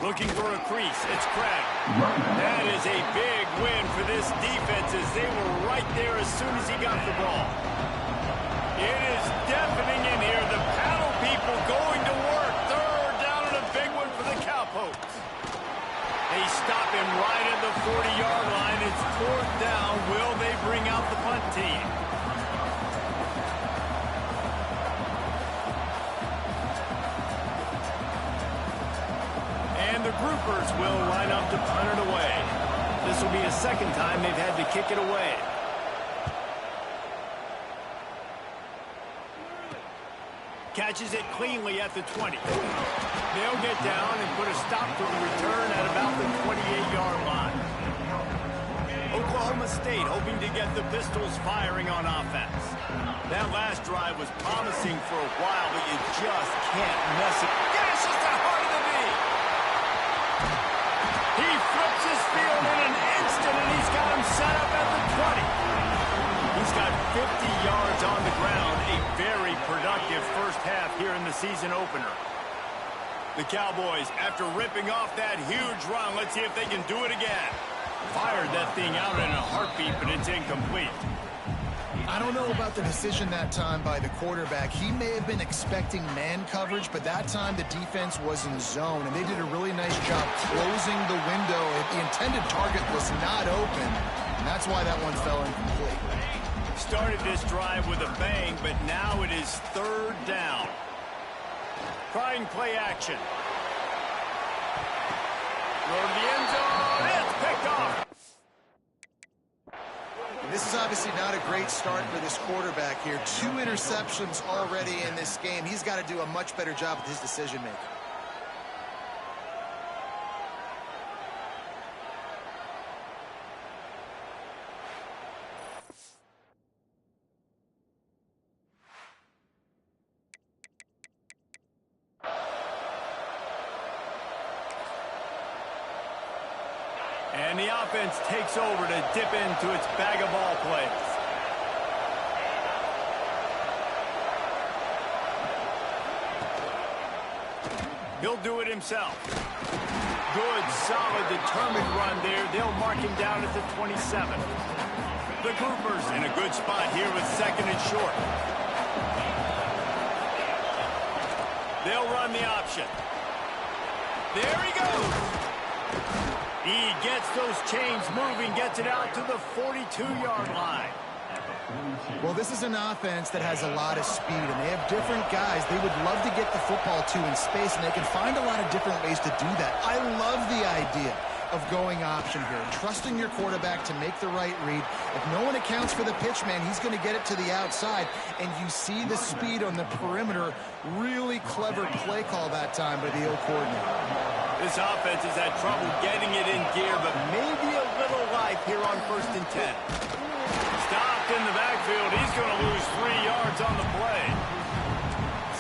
Looking for a crease. It's Craig. That is a big win for this defense as they were right there as soon as he got the ball. It is deafening in here. The paddle people going to work. Third down and a big one for the Cowpokes. They stop him right at the 40-yard line. It's fourth down. Will they bring out the punt team? And the groupers will line up to punt it away. This will be the second time they've had to kick it away. Catches it cleanly at the 20. They'll get down and put a stop to the return at about the 28-yard line. Oklahoma State hoping to get the Pistols firing on offense. That last drive was promising for a while, but you just can't mess it. Gashes the heart of the knee. He flips his field in an instant, and he's got him set up at the 20. He's got 50 yards on the ground, a very productive first half here in the season opener. The Cowboys, after ripping off that huge run, let's see if they can do it again. Fired that thing out in a heartbeat, but it's incomplete. I don't know about the decision that time by the quarterback. He may have been expecting man coverage, but that time the defense was in zone, and they did a really nice job closing the window. The intended target was not open, and that's why that one fell incomplete. Started this drive with a bang, but now it is third down. Trying play action. Throw to the end zone. It's picked off. This is obviously not a great start for this quarterback here. 2 interceptions already in this game. He's got to do a much better job with his decision-making. And the offense takes over to dip into its bag of ball plays. He'll do it himself. Good, solid, determined run there. They'll mark him down at the 27. The groupers in a good spot here with second and short. They'll run the option. There he goes. He gets those chains moving, gets it out to the 42-yard line. Well, this is an offense that has a lot of speed, and they have different guys they would love to get the football to in space, and they can find a lot of different ways to do that. I love the idea of going option here, trusting your quarterback to make the right read. If no one accounts for the pitch man, he's going to get it to the outside, and you see the speed on the perimeter. Really clever play call that time by the O coordinator. This offense has had trouble getting it in gear, but maybe a little life here on 1st and 10. Stopped in the backfield. He's going to lose 3 yards on the play.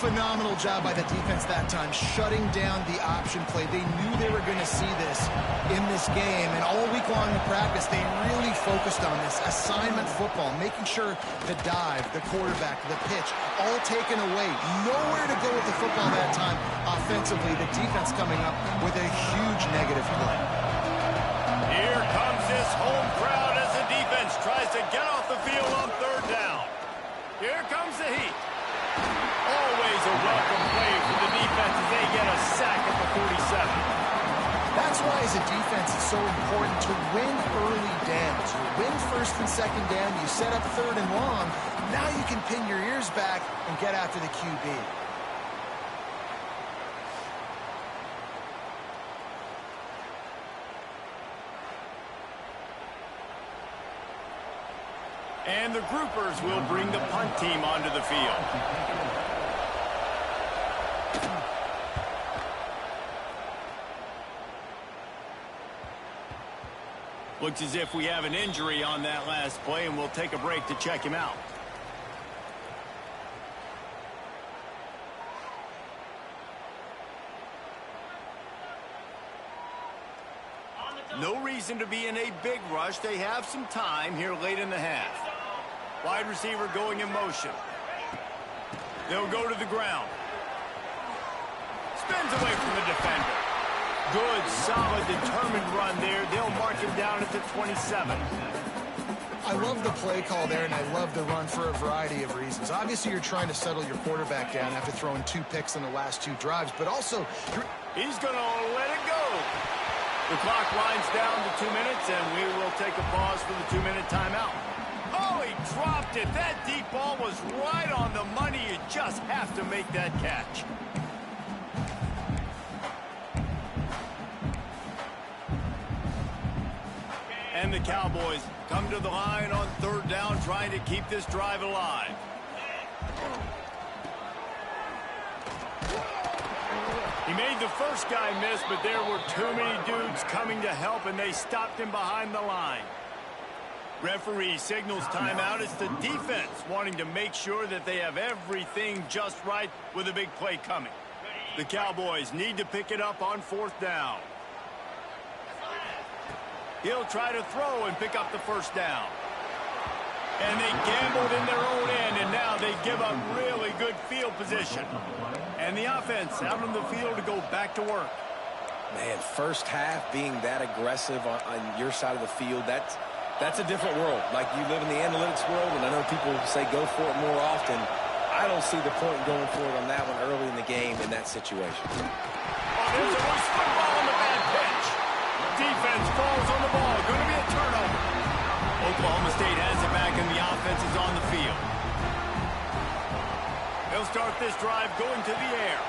Phenomenal job by the defense that time, shutting down the option play. They knew they were going to see this in this game, and all week long in practice, they really focused on this assignment football, making sure the dive, the quarterback, the pitch, all taken away. Nowhere to go with the football that time offensively. The defense coming up with a huge negative play. Here comes this home crowd as the defense tries to get off the field on third down. Here comes the heat. Always a welcome play for the defense as they get a sack at the 47. That's why as a defense it's so important to win early downs. You win first and second down, you set up third and long. Now you can pin your ears back and get after the QB. And the groupers will bring the punt team onto the field. Looks as if we have an injury on that last play, and we'll take a break to check him out. No reason to be in a big rush. They have some time here late in the half. Wide receiver going in motion. They'll go to the ground. Spins away from the defender. Good, solid, determined run there. They'll mark him down at the 27. I love the play call there, and I love the run for a variety of reasons. Obviously, you're trying to settle your quarterback down after throwing 2 picks in the last 2 drives, but also he's going to let it go. The clock winds down to 2 minutes, and we will take a pause for the 2-minute timeout. Oh, he dropped it. That deep ball was right on the money. You just have to make that catch. And the Cowboys come to the line on 3rd down, trying to keep this drive alive. He made the first guy miss, but there were too many dudes coming to help, and they stopped him behind the line. Referee signals timeout. It's the defense wanting to make sure that they have everything just right with a big play coming. The Cowboys need to pick it up on 4th down. He'll try to throw and pick up the 1st down. And they gambled in their own end, and now they give up really good field position. And the offense out on the field to go back to work. Man, first half being that aggressive on your side of the field, that's a different world. Like, you live in the analytics world, and I know people say go for it more often. I don't see the point in going for it on that one early in the game in that situation. Oh, there's a loose football on the bad pitch. Defense falls on the ball. Going to be a turnover. Oklahoma State has it back, and the offense is on the field. They'll start this drive going to the air.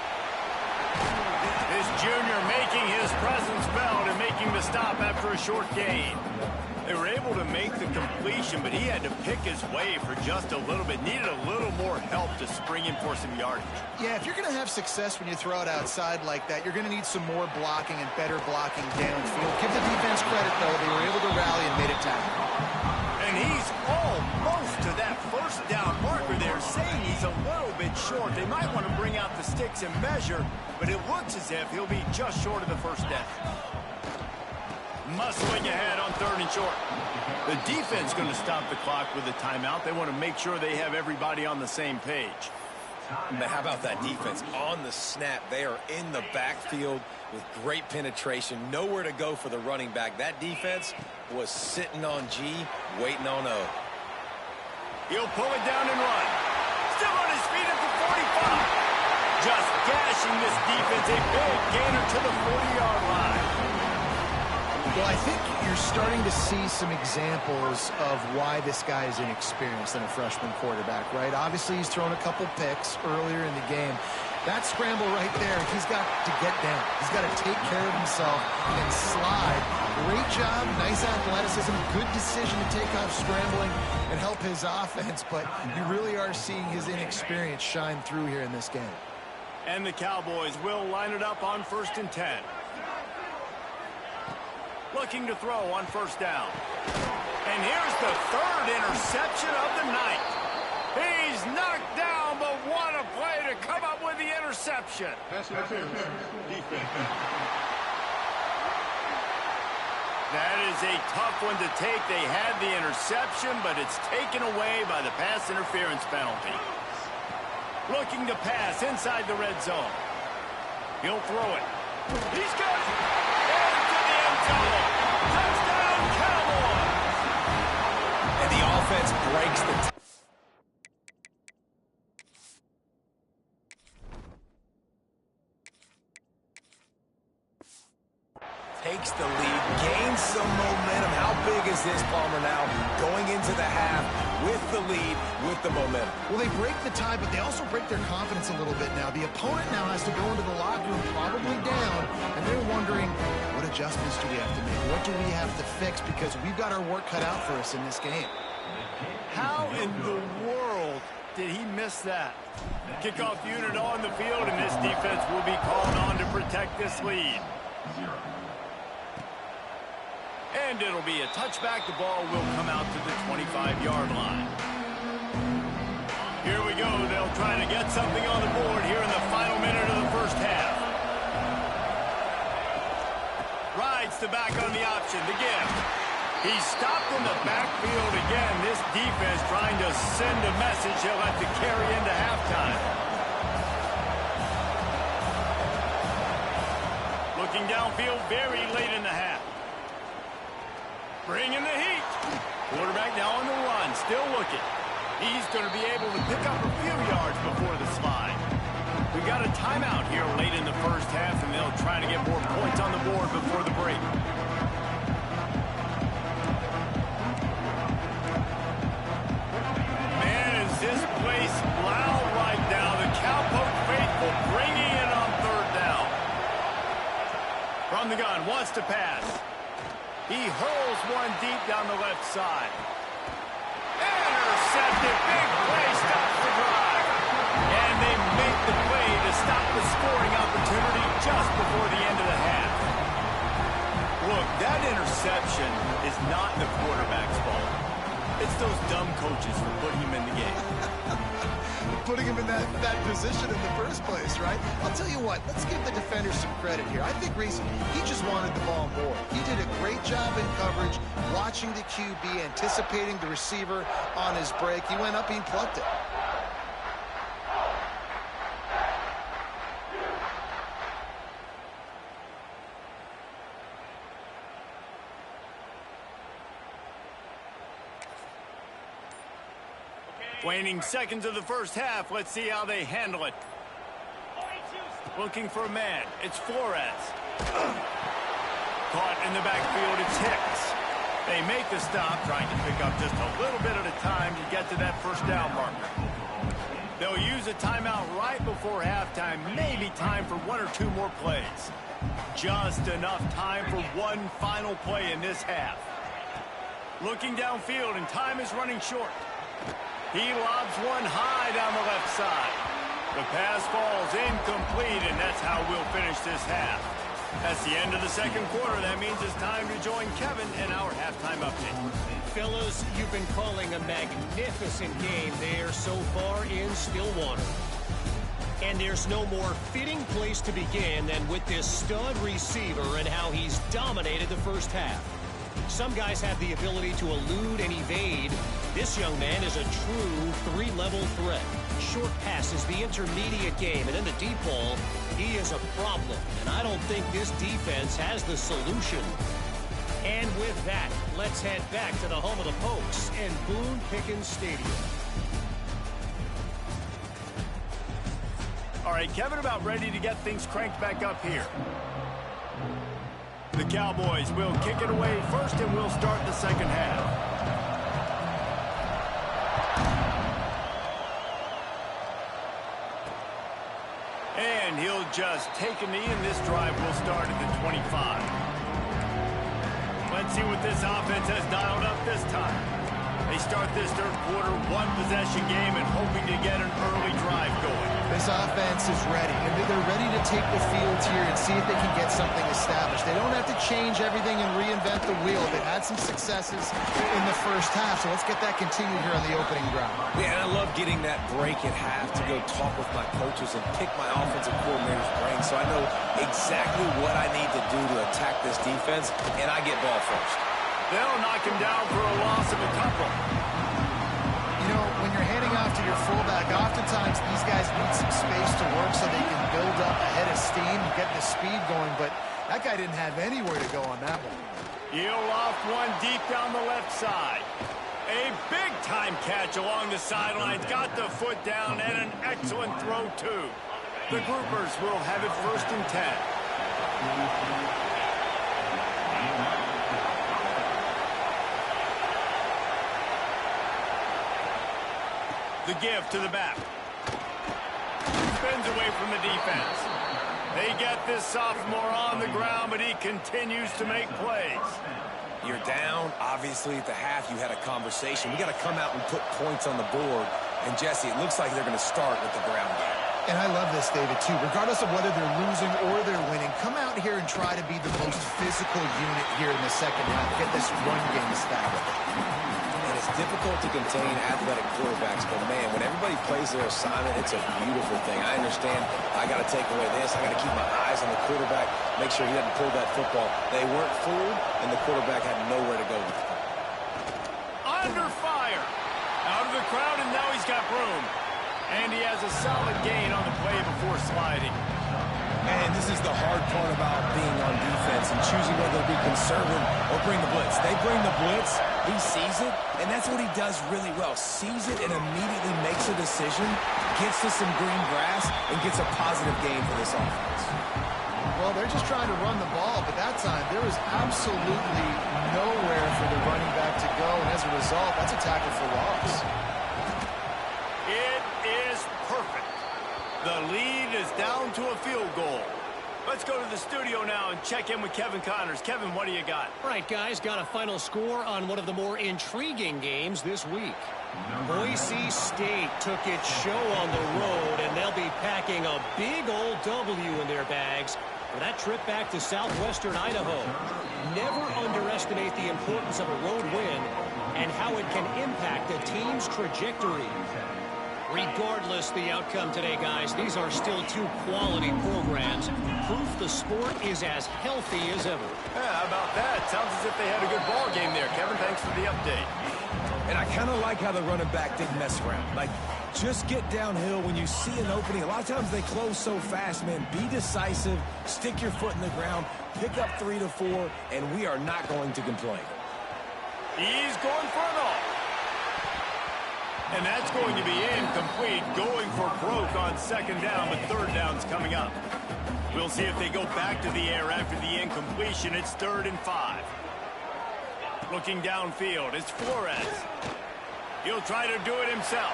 This junior making his presence felt and making the stop after a short gain. They were able to make the completion, but he had to pick his way for just a little bit. Needed a little more help to spring him for some yardage. Yeah, if you're going to have success when you throw it outside like that, you're going to need some more blocking and better blocking downfield. Give the defense credit, though. They were able to rally and made it tackle. And he's almost to that 1st down marker there, saying he's a little bit short. They might want to bring out the sticks and measure, but it looks as if he'll be just short of the 1st down. Muscling ahead on 3rd and short. The defense going to stop the clock with a timeout. They want to make sure they have everybody on the same page. How about that defense? On the snap, they are in the backfield with great penetration. Nowhere to go for the running back. That defense was sitting on G, waiting on O. He'll pull it down and run. Still on his feet at the 45. Just gashing this defense. A big gainer to the 40-yard line. Well, I think you're starting to see some examples of why this guy is inexperienced than a freshman quarterback, right? Obviously, he's thrown a couple picks earlier in the game. That scramble right there, he's got to get down. He's got to take care of himself and slide. Great job, nice athleticism, good decision to take off scrambling and help his offense, but you really are seeing his inexperience shine through here in this game. And the Cowboys will line it up on 1st and 10. Looking to throw on 1st down. And here's the 3rd interception of the night. He's knocked down, but what a play to come up with the interception. That is a tough one to take. They had the interception, but it's taken away by the pass interference penalty. Looking to pass inside the red zone. He'll throw it. He's got it. Into the end zone. Touchdown, Cowboys. And the offense breaks the takes the lead, gains some momentum. How big is this, Palmer, now going into the half with the lead, with the momentum? Well, they break the tie, but they also break their confidence a little bit now. The opponent now has to go into the locker room probably down, and they're wondering, what adjustments do we have to make? What do we have to fix? Because we've got our work cut out for us in this game. How in the world did he miss that? Kickoff unit on the field, and this defense will be called on to protect this lead. And it'll be a touchback. The ball will come out to the 25-yard line. Here we go. They'll try to get something on the board here in the final minute of the 1st half. Rides to back on the option. The gift. He's stopped in the backfield again. This defense trying to send a message he'll have to carry into halftime. Looking downfield very late in the half. Bringing the heat. Quarterback now on the run, still looking. He's going to be able to pick up a few yards before the slide. We got a timeout here late in the first half, and they'll try to get more points on the board before the break. Man, is this place loud right now. The Cowpoke faithful bringing it on third down. From the gun, wants to pass. He hurls one deep down the left side. Intercepted. Big play stops the drive. And they make the play to stop the scoring opportunity just before the end of the half. Look, that interception is not the quarterback's fault. It's those dumb coaches for putting him in the game. Putting him in that position in the first place, right? I'll tell you what, let's give the defender some credit here. I think Reese, he just wanted the ball more. He did a great job in coverage, watching the QB, anticipating the receiver on his break. He went up and he plucked it. Waning seconds of the first half. Let's see how they handle it. Looking for a man. It's Flores. Caught in the backfield. It's Hicks. They make the stop, trying to pick up just a little bit at a time to get to that first down marker. They'll use a timeout right before halftime. Maybe time for one or two more plays. Just enough time for one final play in this half. Looking downfield, and time is running short. He lobs one high down the left side. The pass falls incomplete, and that's how we'll finish this half. That's the end of the second quarter. That means it's time to join Kevin in our halftime update. Fellas, you've been calling a magnificent game there so far in Stillwater. And there's no more fitting place to begin than with this stud receiver and how he's dominated the first half. Some guys have the ability to elude and evade. This young man is a true three-level threat. Short passes, the intermediate game, and in the deep ball, he is a problem. And I don't think this defense has the solution. And with that, let's head back to the home of the Pokes and Boone Pickens Stadium. All right, Kevin, about ready to get things cranked back up here. The Cowboys will kick it away first, and we'll start the second half. And he'll just take a knee, and this drive will start at the 25. Let's see what this offense has dialed up this time. They start this third quarter one-possession game and hoping to get an early drive going. This offense is ready, and they're ready to take the field here and see if they can get something established. They don't have to change everything and reinvent the wheel. They've had some successes in the first half, so let's get that continued here on the opening drive. Yeah, and I love getting that break at half to go talk with my coaches and pick my offensive coordinator's brain so I know exactly what I need to do to attack this defense, and I get ball first. They'll knock him down for a loss of a couple. You know, when you're handing off to your fullback, oftentimes these guys need some space to work so they can build up a head of steam and get the speed going, but that guy didn't have anywhere to go on that one. He'll loft one deep down the left side. A big-time catch along the sidelines. Got the foot down, and an excellent throw, too. The Groupers will have it 1st and 10. The give to the back. Spins away from the defense. They get this sophomore on the ground, but he continues to make plays. You're down. Obviously, at the half, you had a conversation. We got to come out and put points on the board. And, Jesse, it looks like they're going to start with the ground game. And I love this, David, too. Regardless of whether they're losing or they're winning, come out here and try to be the most physical unit here in the second half. Get this run game established. And it's difficult to contain athletic quarterbacks, but, man, when everybody plays their assignment, it's a beautiful thing. I understand I got to take away this. I got to keep my eyes on the quarterback, make sure he doesn't pull that football. They weren't fooled, and the quarterback had nowhere to go with it. Under fire. Out of the crowd, and now he's got room. And he has a solid gain on the play before sliding. And this is the hard part about being on defense and choosing whether to be conservative or bring the blitz. They bring the blitz, he sees it, and that's what he does really well. Sees it and immediately makes a decision, gets to some green grass, and gets a positive gain for this offense. Well, they're just trying to run the ball, but that time there was absolutely nowhere for the running back to go, and as a result, that's a tackle for loss. It is perfect. The lead is down to a field goal. Let's go to the studio now and check in with Kevin Connors. Kevin, what do you got? All right, guys, got a final score on one of the more intriguing games this week. Boise State took its show on the road, and they'll be packing a big old W in their bags for that trip back to southwestern Idaho. Never underestimate the importance of a road win and how it can impact a team's trajectory. Regardless the outcome today, guys, these are still two quality programs. Proof the sport is as healthy as ever. Yeah, how about that? Sounds as if they had a good ball game there. Kevin, thanks for the update. And I kind of like how the running back didn't mess around. Like, just get downhill when you see an opening. A lot of times they close so fast, man. Be decisive, stick your foot in the ground, pick up 3 to 4, and we are not going to complain. He's going for it all. And that's going to be incomplete, going for broke on second down, but third down's coming up. We'll see if they go back to the air after the incompletion. It's 3rd and 5. Looking downfield, it's Flores. He'll try to do it himself.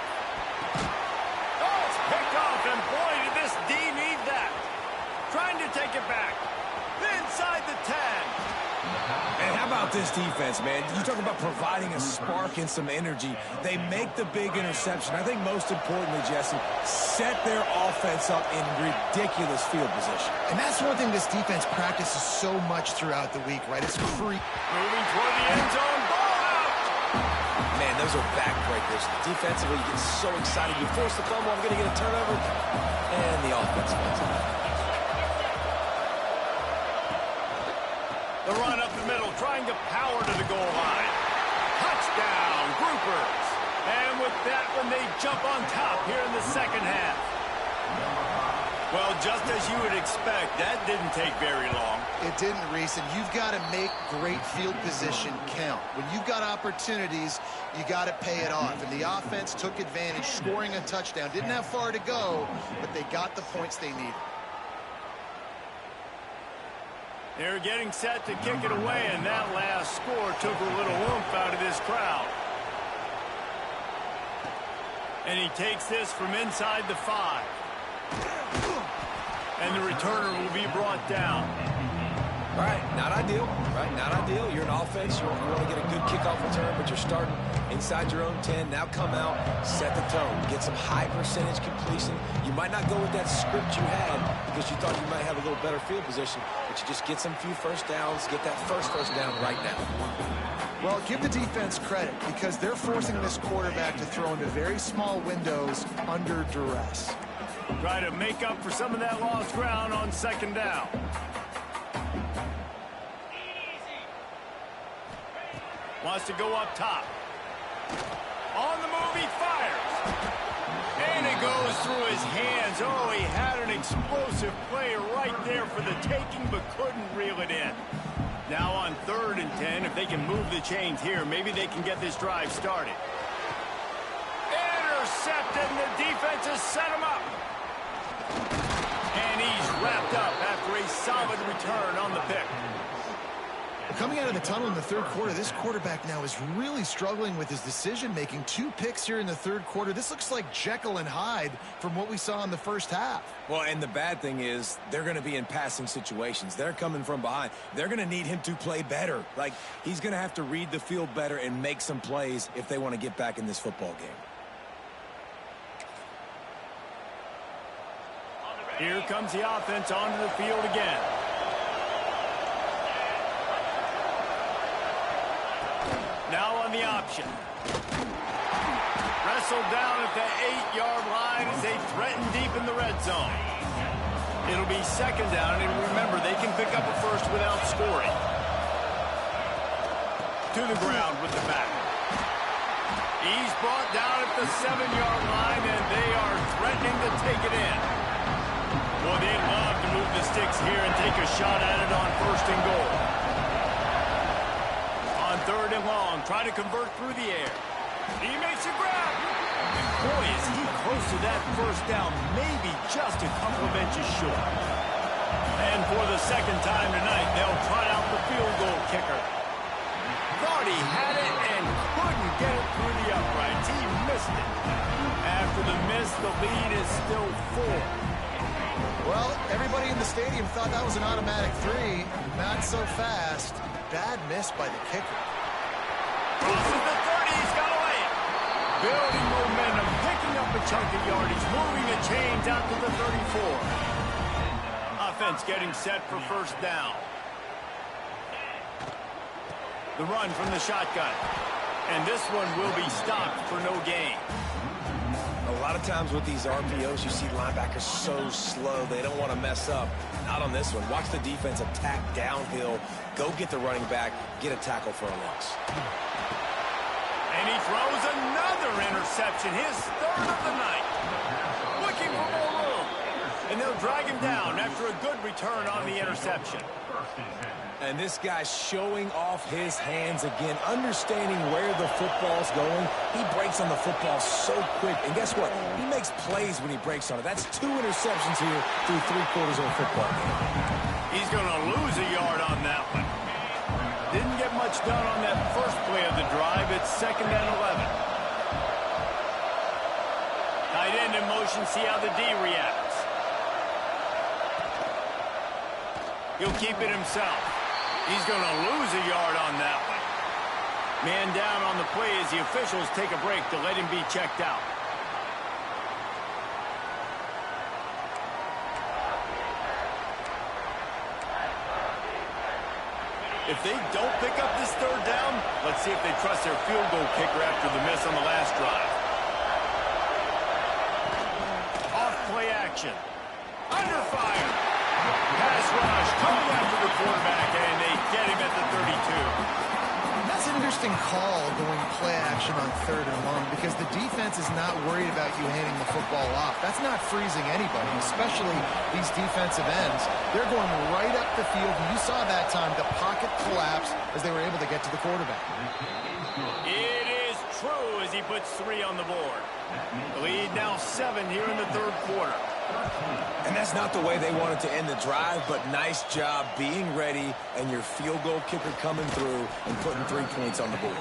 Oh, it's picked off, and boy, did this D need that. Trying to take it back. Inside the 10. And how about this defense, man? You talk about providing a spark and some energy. They make the big interception. I think most importantly, Jesse, set their offense up in ridiculous field position. And that's one thing this defense practices so much throughout the week, right? It's moving toward the end zone. Ball out! Man, those are backbreakers. Defensively, you get so excited. You force the fumble, I'm going to get a turnover. And the offense wins it. The run up the middle, trying to power to the goal line. Touchdown, Groupers. And with that one, they jump on top here in the second half. Well, just as you would expect, that didn't take very long. It didn't, Reese, and you've got to make great field position count. When you've got opportunities, you got to pay it off. And the offense took advantage, scoring a touchdown. Didn't have far to go, but they got the points they needed. They're getting set to kick it away, and that last score took a little oomph out of this crowd. And he takes this from inside the 5. And the returner will be brought down. All right, not ideal, right? Not ideal. You're an offense. You want to get a good kickoff return, but you're starting inside your own 10. Now come out, set the tone. Get some high percentage completion. You might not go with that script you had because you thought you might have a little better field position, but you just get some few first downs, get that first down right now. Well, give the defense credit because they're forcing this quarterback to throw into very small windows under duress. Try to make up for some of that lost ground on second down. Wants to go up top. On the move, he fires. And it goes through his hands. Oh, he had an explosive play right there for the taking, but couldn't reel it in. Now on 3rd and 10, if they can move the chains here, maybe they can get this drive started. Intercepted, and the defense has set him up. And he's wrapped up after a solid return on the pick. Coming out of the tunnel in the 3rd quarter, this quarterback now is really struggling with his decision-making. 2 picks here in the 3rd quarter. This looks like Jekyll and Hyde from what we saw in the first half. Well, and the bad thing is they're going to be in passing situations. They're coming from behind. They're going to need him to play better. Like, he's going to have to read the field better and make some plays if they want to get back in this football game. Here comes the offense onto the field again. Now on the option. Wrestled down at the 8-yard line as they threaten deep in the red zone. It'll be second down, and remember, they can pick up a first without scoring. To the ground with the back. He's brought down at the 7-yard line, and they are threatening to take it in. Well, they love to move the sticks here and take a shot at it on 1st and goal. On 3rd and long, trying to convert through the air. He makes a grab. And boy, is he close to that 1st down, maybe just a couple of inches short. And for the 2nd time tonight, they'll try out the field goal kicker. Thought he had it and couldn't get it through the uprights. He missed it. After the miss, the lead is still 4. Well, everybody in the stadium thought that was an automatic 3. Not so fast. Bad miss by the kicker. Crosses the 30. He's got away. Building momentum, picking up a chunk of yardage, moving the chains out to the 34. Offense getting set for 1st down. The run from the shotgun. And this one will be stopped for no gain. A lot of times with these RPOs, you see linebackers so slow, they don't want to mess up. Not on this one. Watch the defense attack downhill, go get the running back, get a tackle for a loss. And he throws another interception, his 3rd of the night. Looking for more room. And they'll drag him down after a good return on the interception. And this guy's showing off his hands again, understanding where the football's going. He breaks on the football so quick. And guess what? He makes plays when he breaks on it. That's 2 interceptions here through 3/4 of a football game. He's going to lose a yard on that one. Didn't get much done on that first play of the drive. It's 2nd and 11. Tight end in motion. See how the D reacts. He'll keep it himself. He's going to lose a yard on that one. Man down on the play as the officials take a break to let him be checked out. If they don't pick up this 3rd down, let's see if they trust their field goal kicker after the miss on the last drive. Off play action. Under fire. Pass rush coming after the quarterback, and they get him at the 32. That's an interesting call going play action on 3rd and long because the defense is not worried about you handing the football off. That's not freezing anybody, especially these defensive ends. They're going right up the field. You saw that time the pocket collapse as they were able to get to the quarterback. It is true as he puts 3 on the board. The lead now 7 here in the 3rd quarter. And that's not the way they wanted to end the drive, but nice job being ready and your field goal kicker coming through and putting 3 points on the board.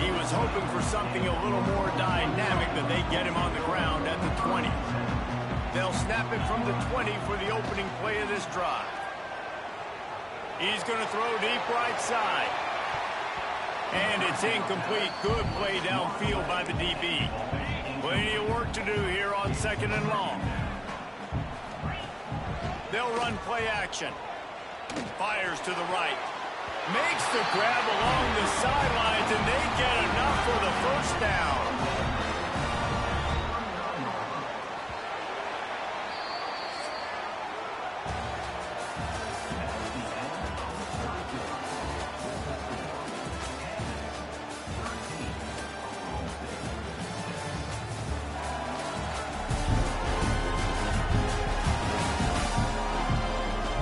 He was hoping for something a little more dynamic, but they get him on the ground at the 20. They'll snap it from the 20 for the opening play of this drive. He's going to throw deep right side. And it's incomplete. Good play downfield by the DB. Plenty of work to do here on 2nd and long. They'll run play action. Fires to the right. Makes the grab along the sidelines, and they get enough for the 1st down.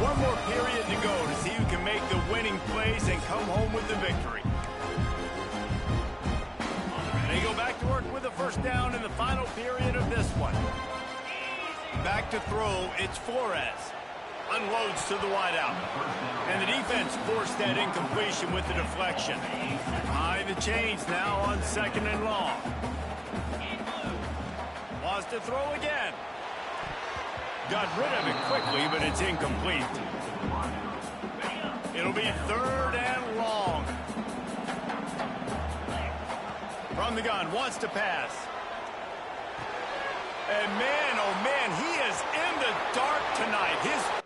One more period to go to see who can make the winning plays and come home with the victory. They go back to work with a 1st down in the final period of this one. Back to throw, it's Flores. Unloads to the wideout. And the defense forced that incompletion with the deflection. High the chains now on 2nd and long. Wants to throw again. Got rid of it quickly, but it's incomplete. It'll be 3rd and long. From the gun, wants to pass. And man, oh man, he is in the dark tonight. His